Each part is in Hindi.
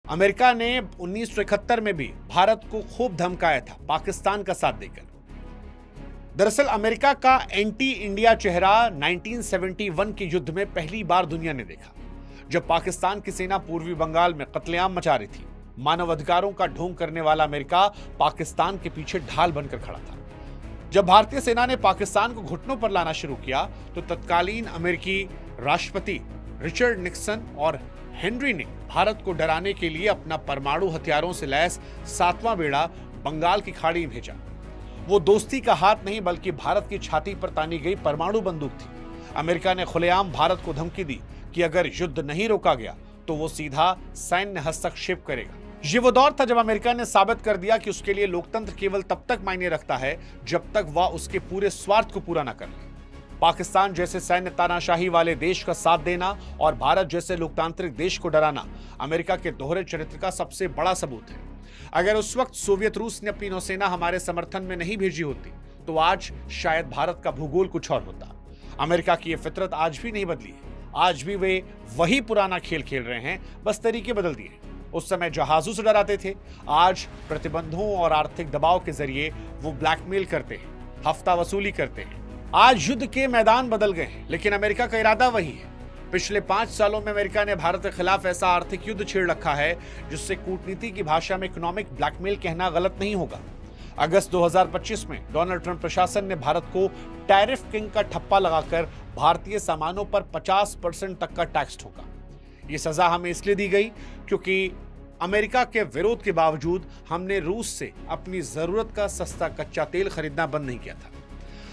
अमेरिका ने 1971 में भी भारत को खूब धमकाया था पाकिस्तान का साथ देकर। दरअसल अमेरिका का एंटी इंडिया चेहरा 1971 के युद्ध में पहली बार दुनिया ने देखा, जब पाकिस्तान की सेना पूर्वी बंगाल में कत्लेआम मचा रही थी। मानव अधिकारों का ढोंग करने वाला अमेरिका पाकिस्तान के पीछे ढाल बनकर खड़ा था। जब भारतीय सेना ने पाकिस्तान को घुटनों पर लाना शुरू किया तो तत्कालीन अमेरिकी राष्ट्रपति रिचर्ड निक्सन और हेनरी ने भारत को डराने के लिए अपना परमाणु हथियारों से लैस 7वां बेड़ा बंगाल की खाड़ी में भेजा। वो दोस्ती का हाथ नहीं बल्कि भारत की छाती पर तानी गई परमाणु बंदूक थी। अमेरिका ने खुलेआम भारत को धमकी दी कि अगर युद्ध नहीं रोका गया तो वो सीधा सैन्य हस्तक्षेप करेगा। ये वो दौर था जब अमेरिका ने साबित कर दिया कि उसके लिए लोकतंत्र केवल तब तक मायने रखता है जब तक वह उसके पूरे स्वार्थ को पूरा न कर ले। पाकिस्तान जैसे सैन्य तानाशाही वाले देश का साथ देना और भारत जैसे लोकतांत्रिक देश को डराना अमेरिका के दोहरे चरित्र का सबसे बड़ा सबूत है। अगर उस वक्त सोवियत रूस ने अपनी नौसेना हमारे समर्थन में नहीं भेजी होती तो आज शायद भारत का भूगोल कुछ और होता। अमेरिका की यह फितरत आज भी नहीं बदली है। आज भी वे वही पुराना खेल खेल रहे हैं, बस तरीके बदल दिए। उस समय जहाजों से डराते थे, आज प्रतिबंधों और आर्थिक दबाव के जरिए वो ब्लैकमेल करते हैं, हफ्ता वसूली करते हैं। आज युद्ध के मैदान बदल गए हैं, लेकिन अमेरिका का इरादा वही है। पिछले 5 सालों में अमेरिका ने भारत के खिलाफ ऐसा आर्थिक युद्ध छेड़ रखा है जिससे कूटनीति की भाषा में इकोनॉमिक ब्लैकमेल कहना गलत नहीं होगा। अगस्त 2025 में डोनाल्ड ट्रंप प्रशासन ने भारत को टैरिफ किंग का ठप्पा लगाकर भारतीय सामानों पर 50% तक का टैक्स ठोका। ये सजा हमें इसलिए दी गई क्योंकि अमेरिका के विरोध के बावजूद हमने रूस से अपनी जरूरत का सस्ता कच्चा तेल खरीदना बंद नहीं किया था।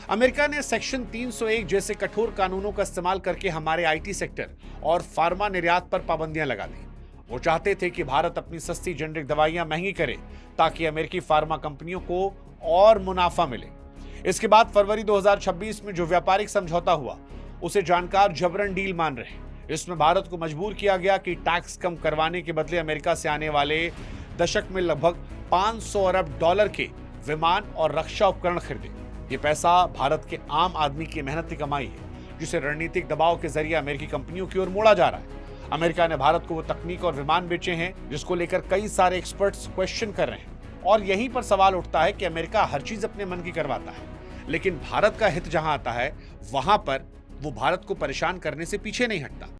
अमेरिका ने सेक्शन 301 जैसे कठोर कानूनों का इस्तेमाल करके हमारे आईटी सेक्टर और फार्मा निर्यात पर पाबंदियां लगा दी। वो चाहते थे कि भारत अपनी सस्ती जेनरिक दवाइयां महंगी करे ताकि अमेरिकी फार्मा कंपनियों को और मुनाफा मिले। इसके बाद फरवरी 2026 में जो व्यापारिक समझौता हुआ उसे जानकार जबरन डील मान रहे। इसमें भारत को मजबूर किया गया कि टैक्स कम करवाने के बदले अमेरिका से आने वाले दशक में लगभग 500 अरब डॉलर के विमान और रक्षा उपकरण खरीदे। ये पैसा भारत के आम आदमी की मेहनत की कमाई है जिसे रणनीतिक दबाव के जरिए अमेरिकी कंपनियों की ओर मोड़ा जा रहा है। अमेरिका ने भारत को वो तकनीक और विमान बेचे हैं जिसको लेकर कई सारे एक्सपर्ट्स क्वेश्चन कर रहे हैं। और यहीं पर सवाल उठता है कि अमेरिका हर चीज अपने मन की करवाता है, लेकिन भारत का हित जहां आता है वहां पर वो भारत को परेशान करने से पीछे नहीं हटता।